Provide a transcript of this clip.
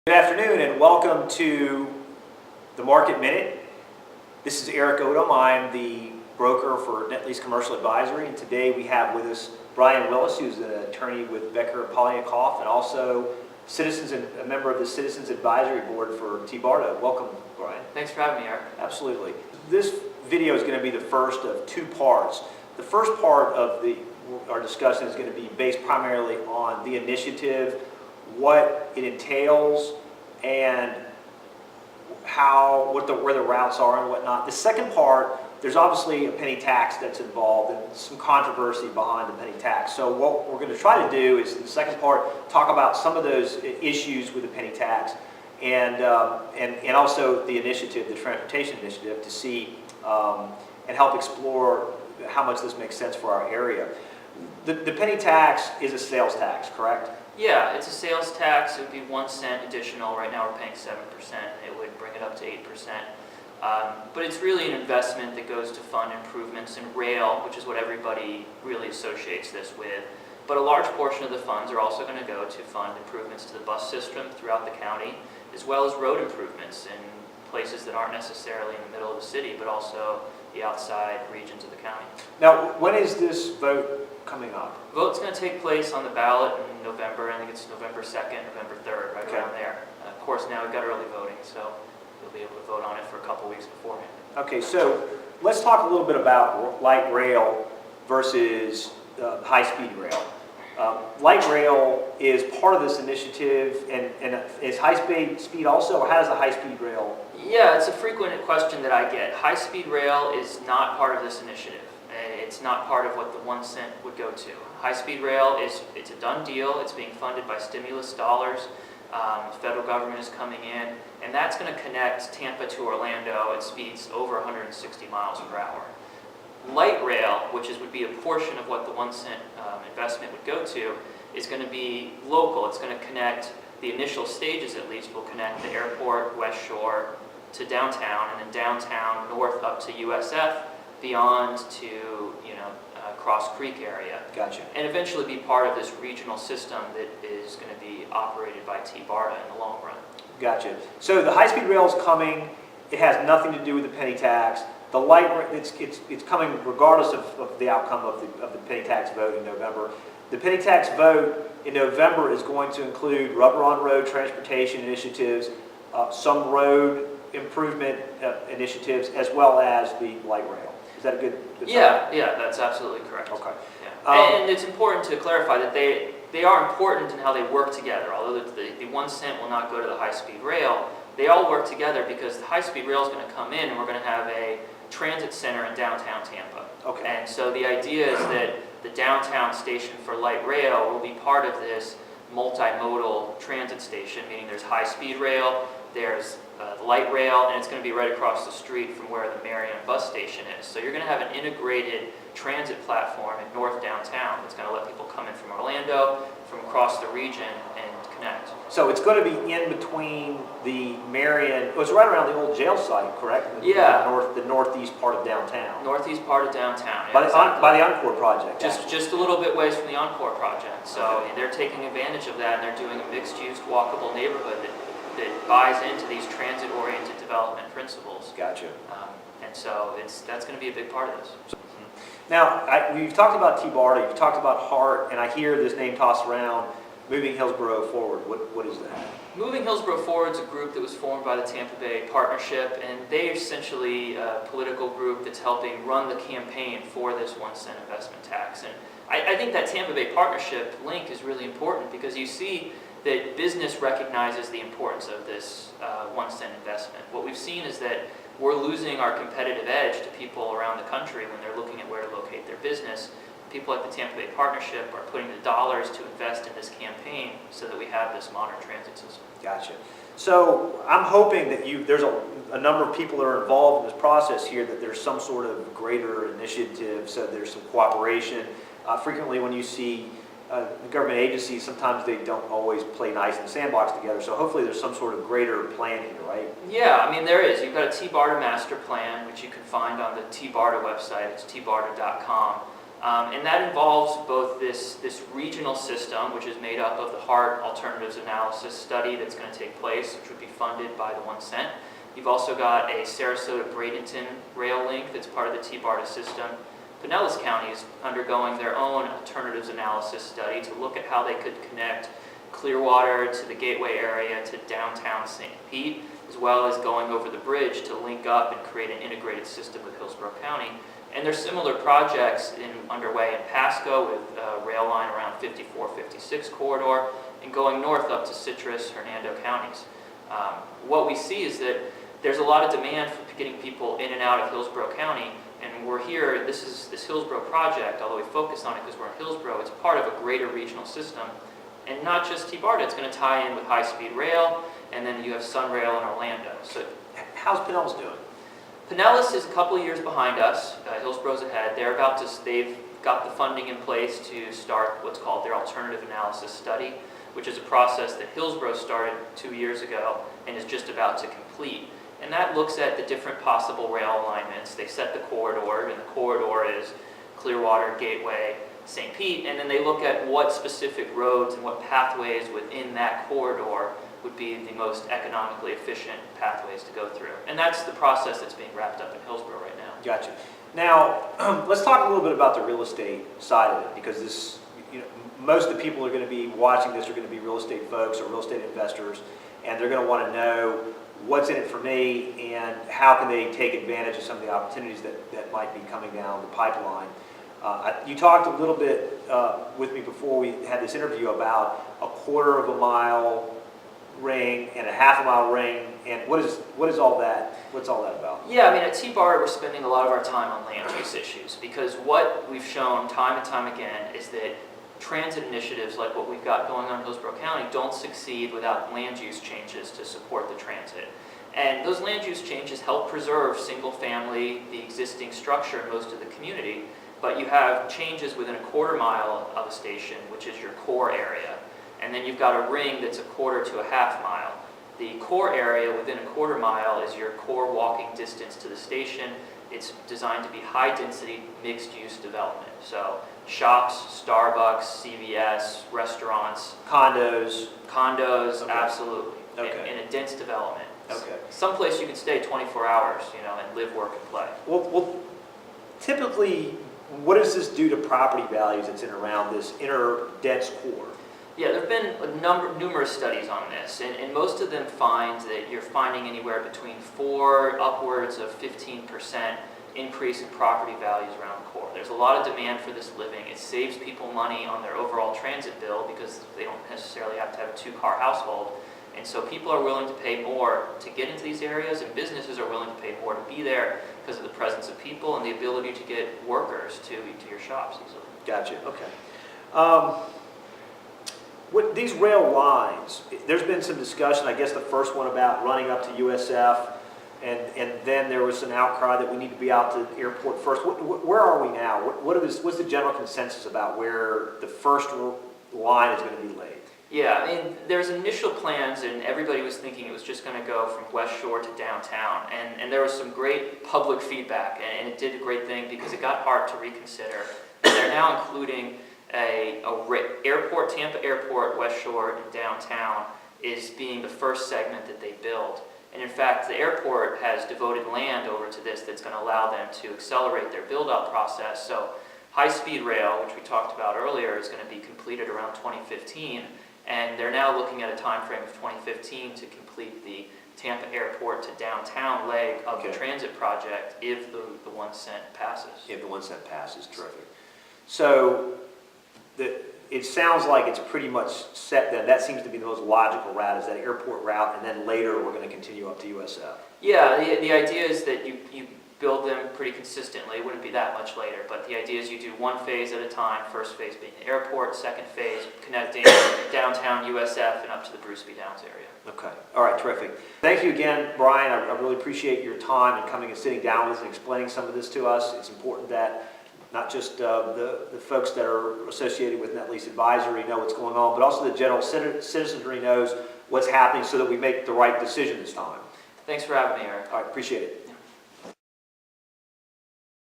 Good afternoon and welcome to the Market Minute. This is Eric Odom. I'm the broker for Net Lease Commercial Advisory, and today we have with us Brian Willis, who's an attorney with Becker Polyakoff and also a member of the Citizens Advisory Board for T-BARTA. Welcome, Brian. Thanks for having me, Eric. Absolutely. This video is going to be the first of two parts. The first part of our discussion is going to be based primarily on the initiative, what it entails, and where the routes are and whatnot. The second part, there's obviously a penny tax that's involved and some controversy behind the penny tax. So what we're going to try to do is, in the second part, talk about some of those issues with the penny tax and also the initiative, the transportation initiative, to see and help explore how much this makes sense for our area. The penny tax is a sales tax, correct? Yeah, it's a sales tax. It would be 1 cent additional. Right now we're paying 7%. It would bring it up to 8%. But it's really an investment that goes to fund improvements in rail, which is what everybody really associates this with. But a large portion of the funds are also going to go to fund improvements to the bus system throughout the county, as well as road improvements in places that aren't necessarily in the middle of the city, but also the outside regions of the county. Now, when is this vote coming up? Vote's going to take place on the ballot in November. I think it's November 2nd, November 3rd, right around there. Of course, now we've got early voting, so you'll be able to vote on it for a couple weeks beforehand. Okay, so let's talk a little bit about light rail versus high-speed rail. Light rail is part of this initiative, and is high-speed also, or how does the high-speed rail? Yeah, it's a frequent question that I get. High-speed rail is not part of this initiative. It's not part of what the 1 cent would go to. High-speed rail it's a done deal. It's being funded by stimulus dollars. The federal government is coming in, and that's going to connect Tampa to Orlando at speeds over 160 miles per hour. Light rail, which would be a portion of what the 1 cent investment would go to, is going to be local. It's going to connect, the initial stages at least, will connect the airport, West Shore, to downtown, and then downtown north up to USF, beyond to Cross Creek area. Gotcha. And eventually be part of this regional system that is going to be operated by T-BARTA in the long run. Gotcha. So the high-speed rail is coming. It has nothing to do with the penny tax. The light rail, it's coming regardless of the outcome of the penny tax vote in November. The penny tax vote in November is going to include rubber-on-road transportation initiatives, some road improvement initiatives, as well as the light rail. Is that a good yeah, that's absolutely correct. Okay. Yeah. And it's important to clarify that they are important in how they work together. Although the 1 cent will not go to the high-speed rail, they all work together because the high-speed rail is going to come in and we're going to have a transit center in downtown Tampa. Okay. And so the idea is that the downtown station for light rail will be part of this multimodal transit station, meaning there's high-speed rail, there's the light rail, and it's going to be right across the street from where the Marion bus station is. So you're going to have an integrated transit platform in north downtown that's going to let people come in from Orlando, from across the region, and connect. So it's going to be in between the Marion, it's right around the old jail site, correct? Yeah. The northeast part of downtown. Northeast part of downtown. By, Yeah, exactly. by the Encore project. Just a little bit ways from the Encore project. So they're taking advantage of that, and they're doing a mixed-use, walkable neighborhood that buys into these transit-oriented development principles. Gotcha. And so that's going to be a big part of this. Now, you've talked about T-BARTA, you've talked about HART, and I hear this name tossed around, Moving Hillsborough Forward. What is that? Moving Hillsborough Forward is a group that was formed by the Tampa Bay Partnership, and they're essentially a political group that's helping run the campaign for this 1 cent investment tax. And I think that Tampa Bay Partnership link is really important because you see that business recognizes the importance of this 1 cent investment. What we've seen is that we're losing our competitive edge to people around the country when they're looking at where to locate their business. People like the Tampa Bay Partnership are putting the dollars to invest in this campaign so that we have this modern transit system. Gotcha. So I'm hoping that there's a number of people that are involved in this process here, that there's some sort of greater initiative, so there's some cooperation. Frequently when you see government agencies, sometimes they don't always play nice in the sandbox together, so hopefully there's some sort of greater plan here, right? Yeah, I mean there is. You've got a T-BARTA master plan, which you can find on the T-BARTA website. It's tbarta.com. And that involves both this regional system, which is made up of the HART Alternatives Analysis Study that's going to take place, which would be funded by the 1 cent. You've also got a Sarasota-Bradenton rail link that's part of the T-BARTA system. Pinellas County is undergoing their own alternatives analysis study to look at how they could connect Clearwater to the Gateway area to downtown St. Pete, as well as going over the bridge to link up and create an integrated system with Hillsborough County. And there's similar projects underway in Pasco with a rail line around 54-56 corridor and going north up to Citrus, Hernando counties. What we see is that there's a lot of demand for getting people in and out of Hillsborough County, and we're here, this Hillsborough project, although we focus on it because we're in Hillsborough, it's part of a greater regional system. And not just T-BARTA, it's going to tie in with high-speed rail, and then you have Sunrail in Orlando. So, how's Pinellas doing? Pinellas is a couple of years behind us. Hillsborough's ahead. They've got the funding in place to start what's called their alternative analysis study, which is a process that Hillsborough started 2 years ago and is just about to complete. And that looks at the different possible rail alignments. They set the corridor, and the corridor is Clearwater, Gateway, St. Pete, and then they look at what specific roads and what pathways within that corridor would be the most economically efficient pathways to go through. And that's the process that's being wrapped up in Hillsborough right now. Gotcha. Now, let's talk a little bit about the real estate side of it, because this, most of the people who are going to be watching this are going to be real estate folks or real estate investors, and they're going to want to know what's in it for me and how can they take advantage of some of the opportunities that might be coming down the pipeline. You talked a little bit with me before we had this interview about a 1/4 of a mile ring and a 1/2 a mile ring, and what is all that? What's all that about? Yeah, I mean, at T-BARTA, we're spending a lot of our time on land use issues because what we've shown time and time again is that transit initiatives like what we've got going on in Hillsborough County don't succeed without land use changes to support the transit. And those land use changes help preserve single family, the existing structure in most of the community, but you have changes within a 1/4 mile of a station, which is your core area. And then you've got a ring that's a 1/4 to a 1/2 mile. The core area within a 1/4 mile is your core walking distance to the station. It's designed to be high density, mixed use development. So shops, Starbucks, CVS, restaurants. Condos. Okay. Absolutely. Okay. In a dense development. Okay. Someplace you can stay 24 hours, and live, work, and play. Well, typically, what does this do to property values that's in around this inner dense core? Yeah, there have been numerous studies on this, and most of them find that you're finding anywhere between 4 upwards of 15% increase in property values around the core. There's a lot of demand for this living. It saves people money on their overall transit bill because they don't necessarily have to have a 2-car household. And so people are willing to pay more to get into these areas, and businesses are willing to pay more to be there because of the presence of people and the ability to get workers to your shops easily. Gotcha. Okay. With these rail lines, there's been some discussion, I guess the first one about running up to USF, and then there was an outcry that we need to be out to the airport first. Where are we now? What's the general consensus about where the first line is going to be laid? Yeah, I mean, there's initial plans, and everybody was thinking it was just going to go from West Shore to downtown. And there was some great public feedback, and it did a great thing because it got hard to reconsider. And they're now including airport, Tampa Airport, West Shore, and downtown is being the first segment that they build. And in fact, the airport has devoted land over to this that's going to allow them to accelerate their build-out process. So high-speed rail, which we talked about earlier, is going to be completed around 2015. And they're now looking at a time frame of 2015 to complete the Tampa Airport to downtown leg of the transit project if the 1 cent passes. If the 1 cent passes, terrific. So it sounds like it's pretty much set then. That seems to be the most logical route, is that airport route, and then later we're going to continue up to USF. Yeah, the idea is that you build them pretty consistently. It wouldn't be that much later, but the idea is you do one phase at a time, first phase being the airport, second phase connecting downtown USF and up to the Bruceby Downs area. Okay. All right, terrific. Thank you again, Brian. I really appreciate your time and coming and sitting down with us and explaining some of this to us. It's important that not just the folks that are associated with Net Lease Advisory know what's going on, but also the general citizenry knows what's happening so that we make the right decision this time. Thanks for having me, Eric. All right, appreciate it.